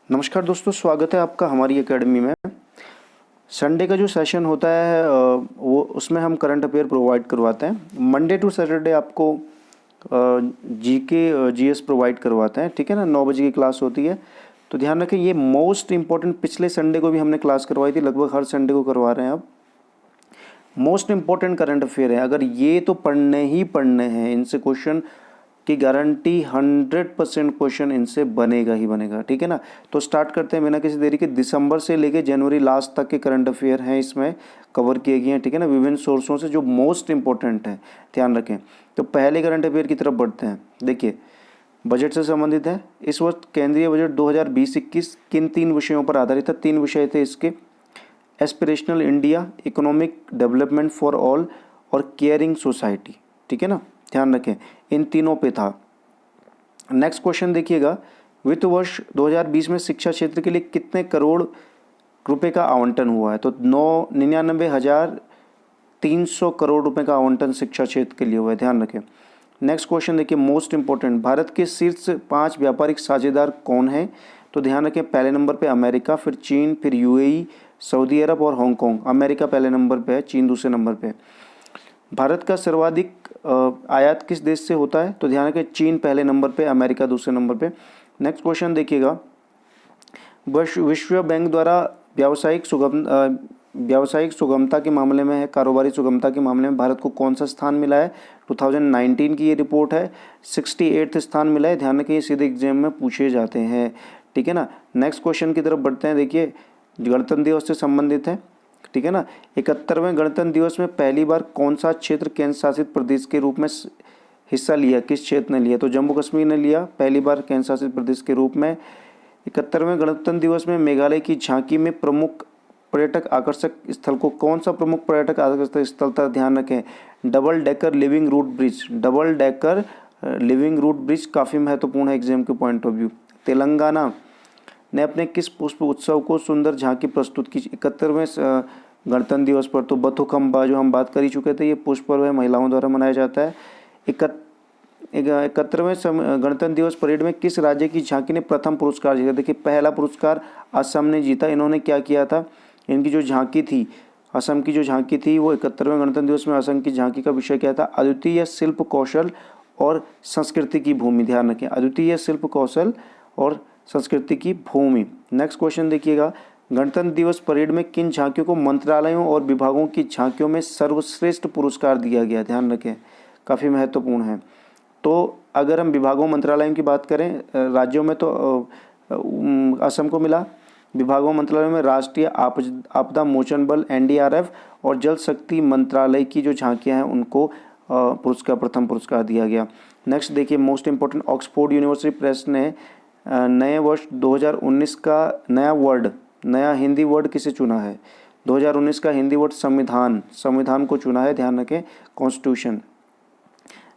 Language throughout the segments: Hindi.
नमस्कार दोस्तों, स्वागत है आपका हमारी एकेडमी में। संडे का जो सेशन होता है वो उसमें हम करंट अफेयर प्रोवाइड करवाते हैं। मंडे टू सैटरडे आपको जीके जीएस प्रोवाइड करवाते हैं, ठीक है ना। 9 बजे की क्लास होती है, तो ध्यान रखें ये मोस्ट इम्पॉर्टेंट। पिछले संडे को भी हमने क्लास करवाई थी, लगभग हर संडे को करवा रहे हैं अब। मोस्ट इम्पॉर्टेंट करंट अफेयर है, अगर ये तो पढ़ने ही पढ़ने हैं, इनसे क्वेश्चन की गारंटी 100% क्वेश्चन इनसे बनेगा ही बनेगा, ठीक है ना। तो स्टार्ट करते हैं बिना किसी देरी के। दिसंबर से लेके जनवरी लास्ट तक के करंट अफेयर हैं, इसमें कवर किए गए हैं, ठीक है ना, विभिन्न सोर्सों से जो मोस्ट इंपॉर्टेंट है, ध्यान रखें। तो पहले करंट अफेयर की तरफ बढ़ते हैं। देखिए, बजट से संबंधित है। इस वक्त केंद्रीय बजट 2020-21 किन 3 विषयों पर आधारित है? 3 विषय थे इसके: aspirational India, economic development for all और केयरिंग सोसाइटी, ठीक है ना, ध्यान रखें, इन तीनों पे था। नेक्स्ट क्वेश्चन देखिएगा, वित्त वर्ष 2020 में शिक्षा क्षेत्र के लिए कितने करोड़ रुपए का आवंटन हुआ है? तो 99,300 करोड़ रुपए का आवंटन शिक्षा क्षेत्र के लिए हुआ है, ध्यान रखें। नेक्स्ट क्वेश्चन देखिए, मोस्ट इंपॉर्टेंट, भारत के शीर्ष 5 व्यापारिक साझेदार कौन हैं? तो ध्यान रखें, पहले नंबर पे अमेरिका, फिर चीन, फिर यूएई, सऊदी अरब और हांगकांग। अमेरिका पहले नंबर पे है, चीन दूसरे नंबर पे है। भारत का सर्वाधिक आयात किस देश से होता है? तो ध्यान रखें, चीन पहले नंबर पे, अमेरिका दूसरे नंबर पे। नेक्स्ट क्वेश्चन देखिएगा, विश्व बैंक द्वारा व्यावसायिक सुगमता के मामले में है, कारोबारी सुगमता के मामले में भारत को कौन सा स्थान मिला है? 2019 की ये रिपोर्ट है, 68 स्थान मिला है। ध्यान रखें, ये सीधे एग्जाम में पूछे जाते हैं, ठीक है ना। नेक्स्ट क्वेश्चन की तरफ बढ़ते हैं। देखिए, गणतंत्र दिवस से संबंधित है, ठीक है ना। 71वें गणतंत्र दिवस में पहली बार कौन सा क्षेत्र केंद्र शासित प्रदेश के रूप में हिस्सा लिया? किस क्षेत्र ने लिया? तो जम्मू कश्मीर ने लिया पहली बार केंद्र शासित प्रदेश के रूप में। 71वें गणतंत्र दिवस में मेघालय की झांकी में प्रमुख पर्यटक आकर्षक स्थल को कौन सा प्रमुख पर्यटक आकर्षक स्थल था? ध्यान रखें, double decker living root bridge. Double decker living root bridge काफ़ी महत्वपूर्ण है एग्जाम के पॉइंट ऑफ व्यू। तेलंगाना ने अपने किस पुष्प उत्सव को सुंदर झांकी प्रस्तुत की 71वें गणतंत्र दिवस पर? तो बथुकम्बा, जो हम बात कर ही चुके थे, ये पुष्प पर्व है, महिलाओं द्वारा मनाया जाता है। 71वें गणतंत्र दिवस परेड में किस राज्य की झांकी ने प्रथम पुरस्कार जीता? देखिए, पहला पुरस्कार असम ने जीता। इन्होंने क्या किया था, इनकी जो झांकी थी, असम की जो झांकी थी, वो 71वें गणतंत्र दिवस में असम की झांकी का विषय क्या था? अद्वितीय शिल्प कौशल और संस्कृति की भूमि। ध्यान रखें, अद्वितीय शिल्प कौशल और संस्कृति की भूमि। नेक्स्ट क्वेश्चन देखिएगा, गणतंत्र दिवस परेड में किन झांकियों को मंत्रालयों और विभागों की झांकियों में सर्वश्रेष्ठ पुरस्कार दिया गया? ध्यान रखें, काफ़ी महत्वपूर्ण है। तो अगर हम विभागों मंत्रालयों की बात करें, राज्यों में तो असम को मिला। विभागों मंत्रालयों में राष्ट्रीय आपदा मोचन बल एनडीआरएफ और जल शक्ति मंत्रालय की जो झांकियां हैं उनको प्रथम पुरस्कार दिया गया। नेक्स्ट देखिए, most important, Oxford university press ने नए वर्ष 2019 का नया हिंदी वर्ड किसे चुना है? 2019 का हिंदी वर्ड संविधान को चुना है, ध्यान रखें, कॉन्स्टिट्यूशन।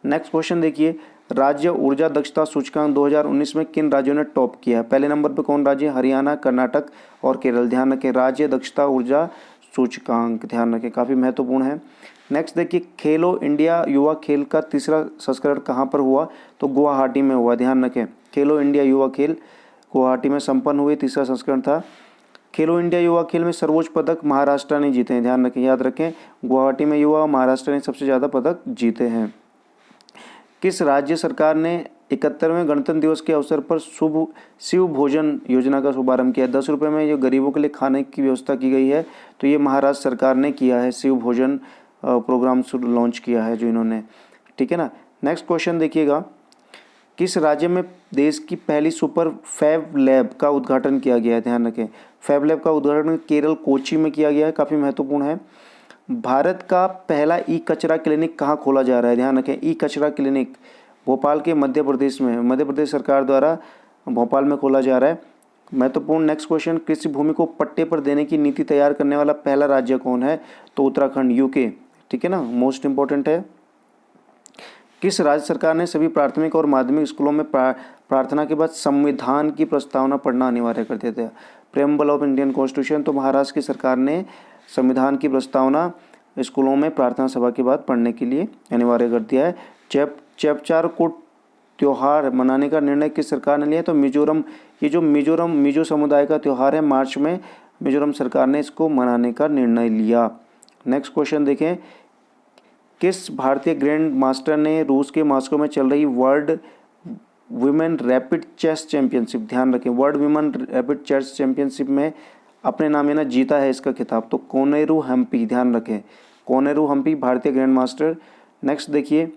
नेक्स्ट क्वेश्चन देखिए, राज्य ऊर्जा दक्षता सूचकांक 2019 में किन राज्यों ने टॉप किया है? पहले नंबर पर कौन राज्य? हरियाणा, कर्नाटक और केरल। ध्यान रखें, राज्य दक्षता ऊर्जा सूचकांक, ध्यान रखें, काफ़ी महत्वपूर्ण है। नेक्स्ट देखिए, खेलो इंडिया युवा खेल का तीसरा संस्करण कहाँ पर हुआ? तो गुवाहाटी में हुआ। ध्यान रखें, खेलो इंडिया युवा खेल गुवाहाटी में संपन्न हुए, तीसरा संस्करण था। खेलो इंडिया युवा खेल में सर्वोच्च पदक महाराष्ट्र ने जीते हैं, ध्यान रखें, याद रखें, गुवाहाटी में युवा महाराष्ट्र ने सबसे ज़्यादा पदक जीते हैं। किस राज्य सरकार ने 71वें गणतंत्र दिवस के अवसर पर शिव भोजन योजना का शुभारंभ किया? 10 रुपये में जो गरीबों के लिए खाने की व्यवस्था की गई है, तो ये महाराष्ट्र सरकार ने किया है, शिव भोजन प्रोग्राम लॉन्च किया है जो इन्होंने, ठीक है ना। नेक्स्ट क्वेश्चन देखिएगा, किस राज्य में देश की पहली सुपर फैब लैब का उद्घाटन किया गया है? ध्यान रखें, फैब लैब का उद्घाटन केरल कोची में किया गया है, काफ़ी महत्वपूर्ण है। भारत का पहला ई कचरा क्लिनिक कहाँ खोला जा रहा है? ध्यान रखें, ई कचरा क्लिनिक भोपाल के मध्य प्रदेश सरकार द्वारा भोपाल में खोला जा रहा है, महत्वपूर्ण। नेक्स्ट क्वेश्चन, कृषि भूमि को पट्टे पर देने की नीति तैयार करने वाला पहला राज्य कौन है? तो उत्तराखंड, यूके, ठीक है ना, मोस्ट इंपॉर्टेंट है। किस राज्य सरकार ने सभी प्राथमिक और माध्यमिक स्कूलों में प्रार्थना के बाद संविधान की प्रस्तावना पढ़ना अनिवार्य कर दिया था? Preamble of Indian constitution. तो महाराष्ट्र की सरकार ने संविधान की प्रस्तावना स्कूलों में प्रार्थना सभा के बाद पढ़ने के लिए अनिवार्य कर दिया है। चैप 4 को त्यौहार मनाने का निर्णय किस सरकार ने लिया? तो मिजोरम, ये जो मिजो समुदाय का त्यौहार है, मार्च में मिजोरम सरकार ने इसको मनाने का निर्णय लिया। नेक्स्ट क्वेश्चन देखें, किस भारतीय ग्रैंड मास्टर ने रूस के मॉस्को में चल रही world women rapid chess championship, ध्यान रखें, world women rapid chess championship में अपने नाम है ना जीता है इसका खिताब? तो कोनेरू हम्पी, ध्यान रखें, कोनेरू हम्पी भारतीय ग्रैंड मास्टर। नेक्स्ट देखिए,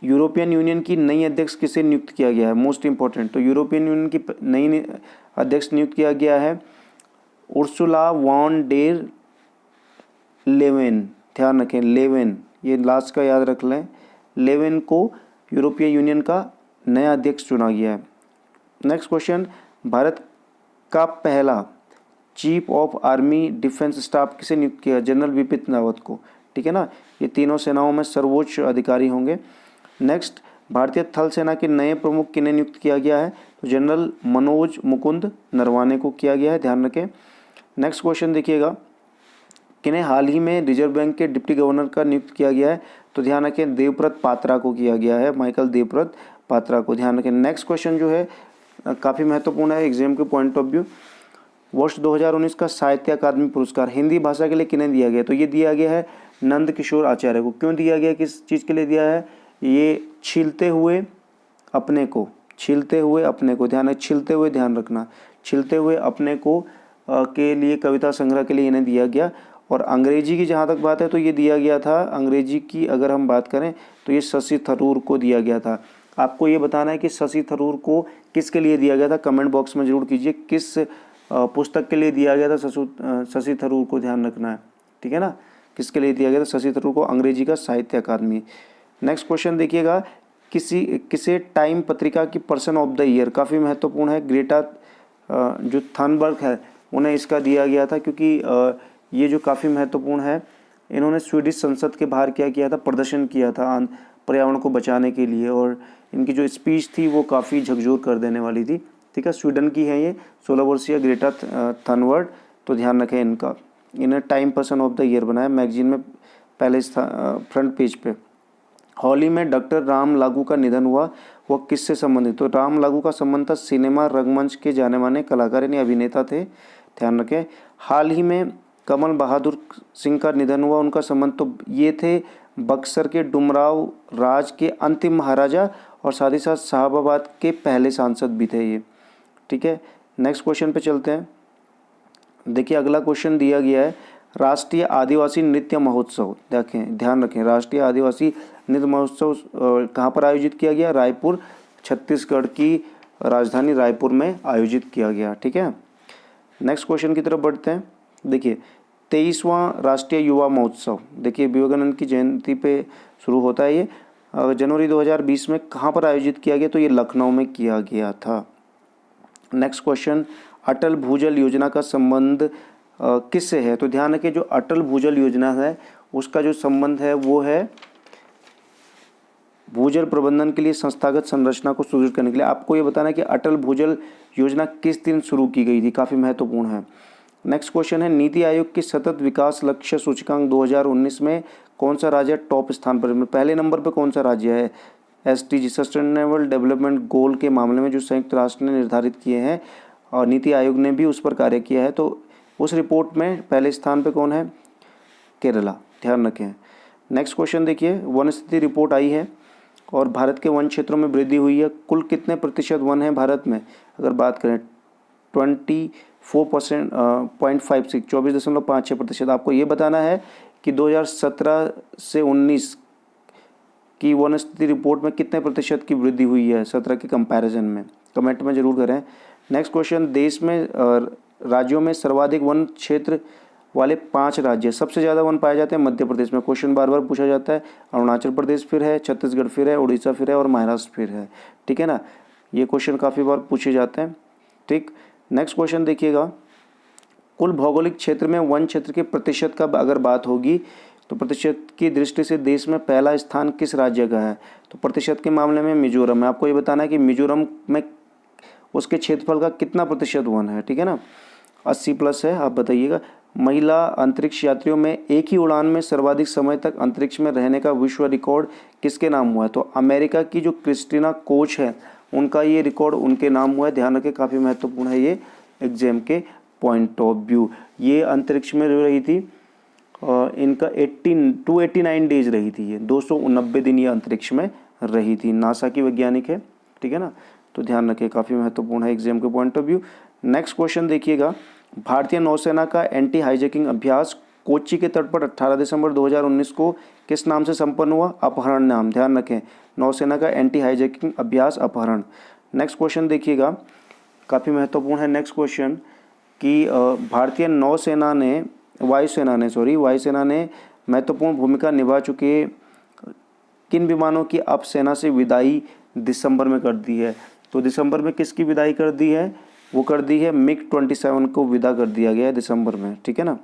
यूरोपियन यूनियन की नई अध्यक्ष किसे नियुक्त किया गया है? मोस्ट इंपॉर्टेंट, तो यूरोपियन यूनियन की नई अध्यक्ष नियुक्त किया गया है उर्सुला वॉन डेर लेवेन, ध्यान रखें लेवेन, ये लास्ट का याद रख लें, लेवेन को यूरोपीय यूनियन का नया अध्यक्ष चुना गया है। नेक्स्ट क्वेश्चन, भारत का पहला chief of army defence staff किसे नियुक्त किया? जनरल बिपिन रावत को, ठीक है ना, ये तीनों सेनाओं में सर्वोच्च अधिकारी होंगे। नेक्स्ट, भारतीय थल सेना के नए प्रमुख किन्हें नियुक्त किया गया है? तो जनरल मनोज मुकुंद नरवाने को किया गया है, ध्यान रखें। नेक्स्ट क्वेश्चन देखिएगा, किन्हें हाल ही में रिजर्व बैंक के डिप्टी गवर्नर का नियुक्त किया गया है? तो ध्यान रखें, देवव्रत पात्रा को किया गया है, माइकल देवव्रत पात्रा को, ध्यान रखें। नेक्स्ट क्वेश्चन जो है काफ़ी महत्वपूर्ण है एग्जाम के पॉइंट ऑफ व्यू, वर्ष 2019 का साहित्य अकादमी पुरस्कार हिंदी भाषा के लिए किन्हें दिया गया? तो ये दिया गया है नंद किशोर आचार्य को। क्यों दिया गया, किस चीज़ के लिए दिया है? ये छीलते हुए अपने को, छीलते हुए अपने को, ध्यान, छीलते हुए ध्यान रखना, छीलते हुए अपने को के लिए कविता संग्रह के लिए इन्हें दिया गया। और अंग्रेजी की जहाँ तक बात है तो ये दिया गया था, अंग्रेजी की अगर हम बात करें तो ये शशि थरूर को दिया गया था। आपको ये बताना है कि शशि थरूर को किसके लिए दिया गया था, कमेंट बॉक्स में जरूर कीजिए, किस पुस्तक के लिए दिया गया था शशि थरूर को, ध्यान रखना है, ठीक है ना, किसके लिए दिया गया था शशि थरूर को? अंग्रेजी का साहित्य अकादमी। नेक्स्ट क्वेश्चन देखिएगा, किसे टाइम पत्रिका की पर्सन ऑफ द ईयर, काफ़ी महत्वपूर्ण है, ग्रेटा जो थनबर्ग है उन्हें इसका दिया गया था, क्योंकि ये जो काफ़ी महत्वपूर्ण है, इन्होंने स्वीडिश संसद के बाहर क्या किया था, प्रदर्शन किया था पर्यावरण को बचाने के लिए, और इनकी जो स्पीच थी वो काफ़ी झकझोर कर देने वाली थी, ठीक है। स्वीडन की है ये 16 वर्षीय ग्रेटा थनबर्ग, तो ध्यान रखें इनका, इन्हें time person of the year बनाया मैगजीन में पहले फ्रंट पेज पे। हाल ही में डॉक्टर राम लागू का निधन हुआ, वह किससे संबंधित? तो राम लागू का संबंध था सिनेमा रंगमंच के जाने माने कलाकार यानी अभिनेता थे, ध्यान रखें। हाल ही में कमल बहादुर सिंह का निधन हुआ, उनका संबंध, तो ये थे बक्सर के डुमराव राज के अंतिम महाराजा और साथ ही साथ शाहबाद के पहले सांसद भी थे ये, ठीक है। नेक्स्ट क्वेश्चन पे चलते हैं। देखिए अगला क्वेश्चन दिया गया है, राष्ट्रीय आदिवासी नृत्य महोत्सव, देखें ध्यान रखें, राष्ट्रीय आदिवासी नृत्य महोत्सव कहाँ पर आयोजित किया गया? रायपुर, छत्तीसगढ़ की राजधानी रायपुर में आयोजित किया गया, ठीक है। नेक्स्ट क्वेश्चन की तरफ बढ़ते हैं। देखिए 23वां राष्ट्रीय युवा महोत्सव, देखिए विवेकानंद की जयंती पे शुरू होता है ये, जनवरी 2020 में कहाँ पर आयोजित किया गया? तो ये लखनऊ में किया गया था। नेक्स्ट क्वेश्चन, अटल भूजल योजना का संबंध किससे है? तो ध्यान रखें, जो अटल भूजल योजना है उसका जो संबंध है वो है भूजल प्रबंधन के लिए संस्थागत संरचना को सुदृढ़ करने के लिए। आपको ये बताना है कि अटल भूजल योजना किस दिन शुरू की गई थी, काफ़ी महत्वपूर्ण है। नेक्स्ट क्वेश्चन है, नीति आयोग के सतत विकास लक्ष्य सूचकांक 2019 में कौन सा राज्य टॉप स्थान पर, पहले नंबर पर कौन सा राज्य है? SDG सस्टेनेबल डेवलपमेंट गोल के मामले में जो संयुक्त राष्ट्र ने निर्धारित किए हैं और नीति आयोग ने भी उस पर कार्य किया है, तो उस रिपोर्ट में पहले स्थान पे कौन है? केरला, ध्यान रखें। नेक्स्ट क्वेश्चन देखिए, वन स्थिति रिपोर्ट आई है और भारत के वन क्षेत्रों में वृद्धि हुई है। कुल कितने प्रतिशत वन है भारत में? अगर बात करें 24.56, 24.56%। आपको ये बताना है कि 2017 से 19 की वन स्थिति रिपोर्ट में कितने प्रतिशत की वृद्धि हुई है 17 के कंपैरिजन में, कमेंट में जरूर करें। नेक्स्ट क्वेश्चन, देश में राज्यों में सर्वाधिक वन क्षेत्र वाले 5 राज्य, सबसे ज़्यादा वन पाए जाते हैं मध्य प्रदेश में, क्वेश्चन बार बार पूछा जाता है। अरुणाचल प्रदेश फिर है, छत्तीसगढ़ फिर है, उड़ीसा फिर है और महाराष्ट्र फिर है, ठीक है ना, ये क्वेश्चन काफ़ी बार पूछे जाते हैं, ठीक। नेक्स्ट क्वेश्चन देखिएगा, कुल भौगोलिक क्षेत्र में वन क्षेत्र के प्रतिशत का अगर बात होगी तो प्रतिशत की दृष्टि से देश में पहला स्थान किस राज्य का है? तो प्रतिशत के मामले में मिजोरम है। आपको ये बताना है कि मिजोरम में उसके क्षेत्रफल का कितना प्रतिशत वन है, ठीक है ना, 80+ है, आप बताइएगा। महिला अंतरिक्ष यात्रियों में एक ही उड़ान में सर्वाधिक समय तक अंतरिक्ष में रहने का विश्व रिकॉर्ड किसके नाम हुआ है? तो अमेरिका की जो क्रिस्टीना कोच है उनका ये रिकॉर्ड उनके नाम हुआ है। ध्यान रखें, काफ़ी महत्वपूर्ण है ये एग्जाम के पॉइंट ऑफ व्यू। ये अंतरिक्ष में रही थी, इनका 289 डेज रही थी, ये 290 दिन ये अंतरिक्ष में रही थी। नासा की वैज्ञानिक है, ठीक है ना, तो ध्यान रखें, काफ़ी महत्वपूर्ण है एग्जाम के point of view. Next question देखिएगा, भारतीय नौसेना का एंटी हाईजैकिंग अभ्यास कोच्चि के तट पर 18 दिसंबर 2019 को किस नाम से संपन्न हुआ? अपहरण नाम। ध्यान रखें, नौसेना का एंटी हाईजैकिंग अभ्यास अपहरण। नेक्स्ट क्वेश्चन देखिएगा, काफ़ी महत्वपूर्ण है नेक्स्ट क्वेश्चन कि भारतीय वायुसेना ने महत्वपूर्ण भूमिका निभा चुके किन विमानों की अब सेना से विदाई दिसंबर में कर दी है? तो दिसंबर में किसकी विदाई कर दी है? वो कर दी है MiG-27 को विदा कर दिया गया है दिसंबर में, ठीक है ना।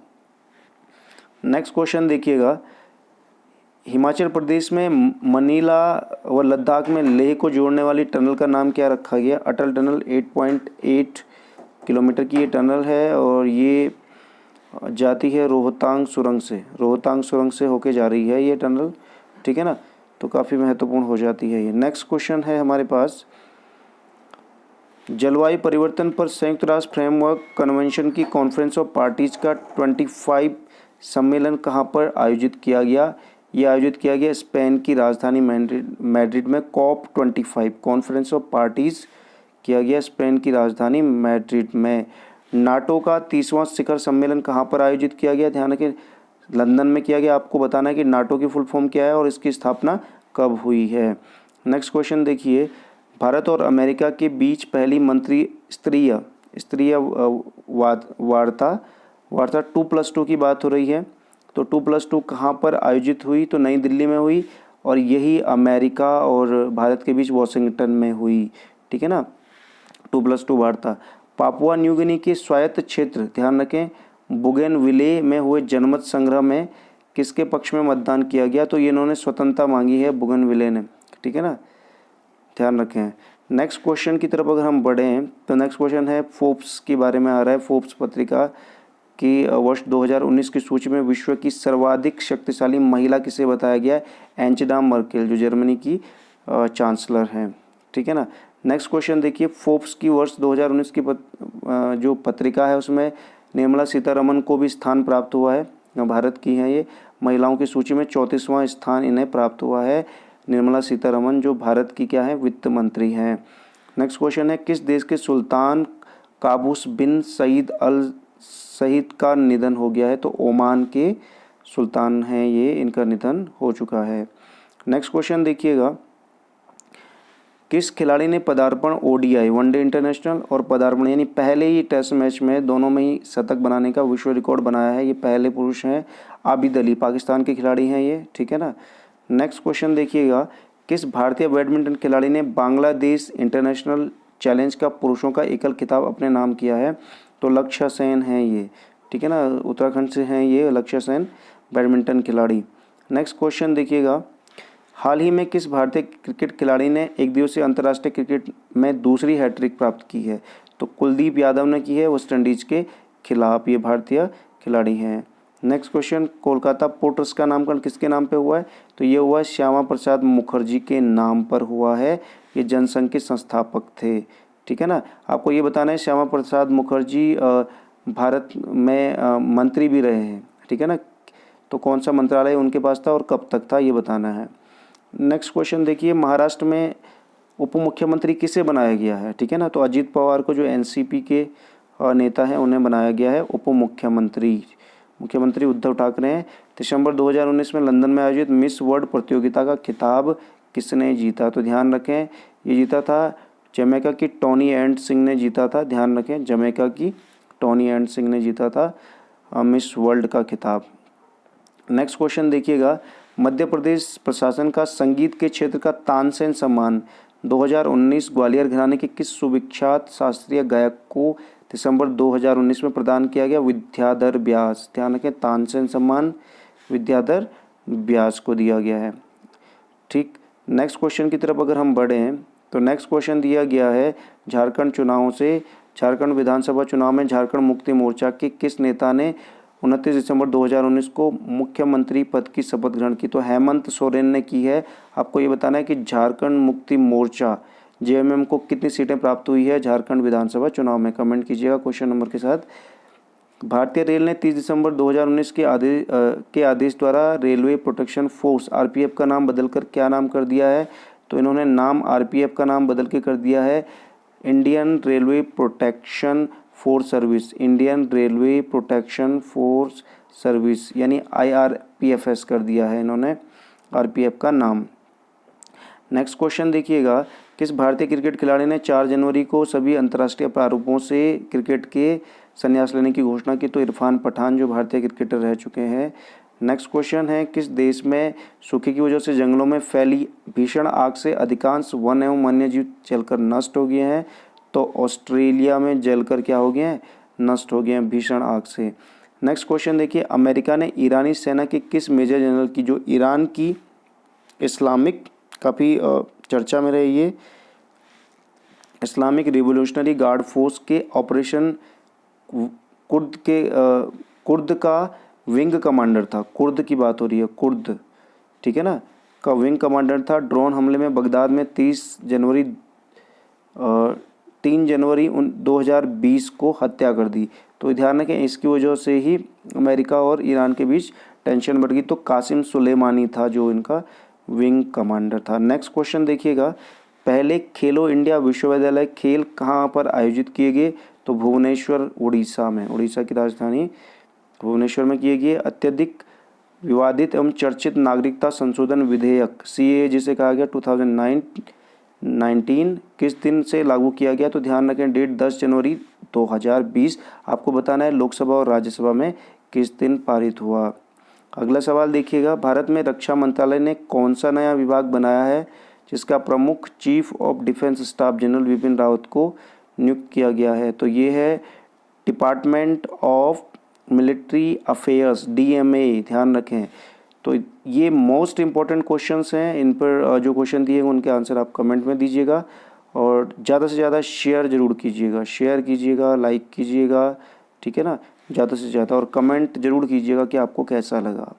नेक्स्ट क्वेश्चन देखिएगा, हिमाचल प्रदेश में मनीला व लद्दाख में लेह को जोड़ने वाली टनल का नाम क्या रखा गया? अटल टनल। 8.8 किलोमीटर की ये टनल है और ये जाती है रोहतांग सुरंग से होके जा रही है ये टनल, ठीक है ना, तो काफ़ी महत्वपूर्ण हो जाती है ये। नेक्स्ट क्वेश्चन है हमारे पास, जलवायु परिवर्तन पर संयुक्त राष्ट्र फ्रेमवर्क कन्वेंशन की कॉन्फ्रेंस ऑफ पार्टीज़ का 25 सम्मेलन कहाँ पर आयोजित किया गया? ये आयोजित किया गया स्पेन की राजधानी मैड्रिड में। COP25 कॉन्फ्रेंस ऑफ पार्टीज़ किया गया स्पेन की राजधानी मैड्रिड में। नाटो का 30वां शिखर सम्मेलन कहाँ पर आयोजित किया गया? ध्यान रखें, लंदन में किया गया। आपको बताना है कि नाटो की फुल फॉर्म क्या है और इसकी स्थापना कब हुई है। नेक्स्ट क्वेश्चन देखिए, भारत और अमेरिका के बीच पहली मंत्री स्तरीय वार्ता 2+2 की बात हो रही है। तो 2+2 कहाँ पर आयोजित हुई? तो नई दिल्ली में हुई और यही अमेरिका और भारत के बीच वाशिंगटन में हुई, ठीक है ना, 2+2 वार्ता। पापुआ न्यू गिनी के स्वायत्त क्षेत्र, ध्यान रखें, बोगनविले में हुए जनमत संग्रह में किसके पक्ष में मतदान किया गया? तो ये इन्होंने स्वतंत्रता मांगी है बोगनविले ने, ठीक है ना, ध्यान रखें। नेक्स्ट क्वेश्चन की तरफ अगर हम बढ़ें तो नेक्स्ट क्वेश्चन है फोर्ब्स के बारे में आ रहा है। फोर्ब्स पत्रिका की वर्ष 2019 की सूची में विश्व की सर्वाधिक शक्तिशाली महिला किसे बताया गया है? एंजेला मर्केल, जो जर्मनी की चांसलर हैं, ठीक है ना। नेक्स्ट क्वेश्चन देखिए, फोर्ब्स की वर्ष 2019 की जो पत्रिका है उसमें निर्मला सीतारमन को भी स्थान प्राप्त हुआ है, भारत की हैं ये। महिलाओं की सूची में 34वां स्थान इन्हें प्राप्त हुआ है। निर्मला सीतारमन जो भारत की क्या है? वित्त मंत्री हैं। नेक्स्ट क्वेश्चन है, किस देश के सुल्तान काबूस बिन सईद अल सईद का निधन हो गया है? तो ओमान के सुल्तान हैं ये, इनका निधन हो चुका है। नेक्स्ट क्वेश्चन देखिएगा, किस खिलाड़ी ने पदार्पण ODI वनडे इंटरनेशनल और पदार्पण यानी पहले ही टेस्ट मैच में दोनों में ही शतक बनाने का विश्व रिकॉर्ड बनाया है? ये पहले पुरुष हैं, आबिद अली, पाकिस्तान के खिलाड़ी हैं ये, ठीक है ना। नेक्स्ट क्वेश्चन देखिएगा, किस भारतीय बैडमिंटन खिलाड़ी ने बांग्लादेश इंटरनेशनल चैलेंज का पुरुषों का एकल खिताब अपने नाम किया है? तो लक्ष्य सेन हैं ये, ठीक है ना, उत्तराखंड से हैं ये लक्ष्य सेन बैडमिंटन खिलाड़ी। नेक्स्ट क्वेश्चन देखिएगा, हाल ही में किस भारतीय क्रिकेट खिलाड़ी ने एक दिवसीय अंतर्राष्ट्रीय क्रिकेट में दूसरी हैट्रिक प्राप्त की है? तो कुलदीप यादव ने की है वेस्ट इंडीज के खिलाफ, ये भारतीय खिलाड़ी हैं। Next question, Kolkata port trust का नामकरण किसके नाम पे हुआ है? तो ये हुआ श्यामा प्रसाद मुखर्जी के नाम पर हुआ है, ये जनसंघ के संस्थापक थे, ठीक है ना। आपको ये बताना है श्यामा प्रसाद मुखर्जी भारत में मंत्री भी रहे हैं, ठीक है ना, तो कौन सा मंत्रालय उनके पास था और कब तक था, ये बताना है। नेक्स्ट क्वेश्चन देखिए, महाराष्ट्र में उप मुख्यमंत्री किसे बनाया गया है? ठीक है ना, तो अजीत पवार को, जो एनसीपी के नेता हैं, उन्हें बनाया गया है उप मुख्यमंत्री। मुख्यमंत्री उद्धव ठाकरे हैं। दिसंबर 2019 में लंदन में आयोजित मिस वर्ल्ड प्रतियोगिता का खिताब किसने जीता? तो ध्यान रखें, ये जीता था जमैका की टोनी एंड सिंह ने जीता था। ध्यान रखें, जमैका की टोनी एंड सिंह ने जीता था मिस वर्ल्ड का खिताब। नेक्स्ट क्वेश्चन देखिएगा, मध्य प्रदेश प्रशासन का संगीत के क्षेत्र का तानसेन सम्मान 2019 ग्वालियर घराने के किस सुविख्यात शास्त्रीय गायक को दिसंबर 2019 में प्रदान किया गया? विद्याधर व्यास। ध्यान रखें, तानसेन सम्मान विद्याधर व्यास को दिया गया है, ठीक। नेक्स्ट क्वेश्चन की तरफ अगर हम बढ़ें तो नेक्स्ट क्वेश्चन दिया गया है, झारखंड विधानसभा चुनाव में झारखंड मुक्ति मोर्चा के किस नेता ने 29 दिसंबर 2019 को मुख्यमंत्री पद की शपथ ग्रहण की? तो हेमंत सोरेन ने की है। आपको ये बताना है कि झारखंड मुक्ति मोर्चा जेएमएम को कितनी सीटें प्राप्त हुई है झारखंड विधानसभा चुनाव में? कमेंट कीजिएगा क्वेश्चन नंबर के साथ। भारतीय रेल ने 30 दिसंबर 2019 के आदेश द्वारा रेलवे प्रोटेक्शन फोर्स आरपीएफ का नाम बदलकर क्या नाम कर दिया है? तो इन्होंने नाम आरपीएफ का नाम बदल के कर दिया है Indian railway protection force service. Indian railway protection force service यानी आईआरपीएफएस कर दिया है इन्होंने आरपीएफ का नाम। नेक्स्ट क्वेश्चन देखिएगा, किस भारतीय क्रिकेट खिलाड़ी ने 4 जनवरी को सभी अंतर्राष्ट्रीय प्रारूपों से क्रिकेट के संन्यास लेने की घोषणा की? तो इरफान पठान जो भारतीय क्रिकेटर रह चुके हैं। नेक्स्ट क्वेश्चन है, किस देश में सूखे की वजह से जंगलों में फैली भीषण आग से अधिकांश वन एवं वन्यजीव जलकर नष्ट हो गए हैं? तो ऑस्ट्रेलिया में जलकर क्या हो गए हैं? नष्ट हो गए हैं भीषण आग से। नेक्स्ट क्वेश्चन देखिए, अमेरिका ने ईरानी सेना के किस मेजर जनरल की, जो ईरान की इस्लामिक काफ़ी चर्चा में रही है, इस्लामिक रिवोल्यूशनरी गार्ड फोर्स के ऑपरेशन कुर्द का विंग कमांडर था। कुर्द की बात हो रही है, कुर्द, ठीक है ना, का विंग कमांडर था। ड्रोन हमले में बगदाद में 3 जनवरी 2020 को हत्या कर दी। तो ध्यान रखें, इसकी वजह से ही अमेरिका और ईरान के बीच टेंशन बढ़ गई। तो कासिम सुलेमानी था जो इनका विंग कमांडर था। नेक्स्ट क्वेश्चन देखिएगा, पहले खेलो इंडिया विश्वविद्यालय खेल कहाँ पर आयोजित किए गए? तो भुवनेश्वर उड़ीसा में, उड़ीसा की राजधानी भुवनेश्वर में किए गए। अत्यधिक विवादित एवं चर्चित नागरिकता संशोधन विधेयक सीएए जिसे कहा गया 2019 किस दिन से लागू किया गया? तो ध्यान रखें डेट 10 जनवरी 2020। आपको बताना है लोकसभा और राज्यसभा में किस दिन पारित हुआ। अगला सवाल देखिएगा, भारत में रक्षा मंत्रालय ने कौन सा नया विभाग बनाया है जिसका प्रमुख chief of defence staff general Vipin Rawat को नियुक्त किया गया है? तो ये है department of military affairs, DMA, ध्यान रखें। तो ये मोस्ट इम्पॉर्टेंट क्वेश्चंस हैं, इन पर जो क्वेश्चन दिए हैं उनके आंसर आप कमेंट में दीजिएगा और ज़्यादा से ज़्यादा शेयर ज़रूर कीजिएगा, शेयर कीजिएगा, लाइक कीजिएगा, ठीक है ना, ज़्यादा से ज़्यादा, और कमेंट ज़रूर कीजिएगा कि आपको कैसा लगा।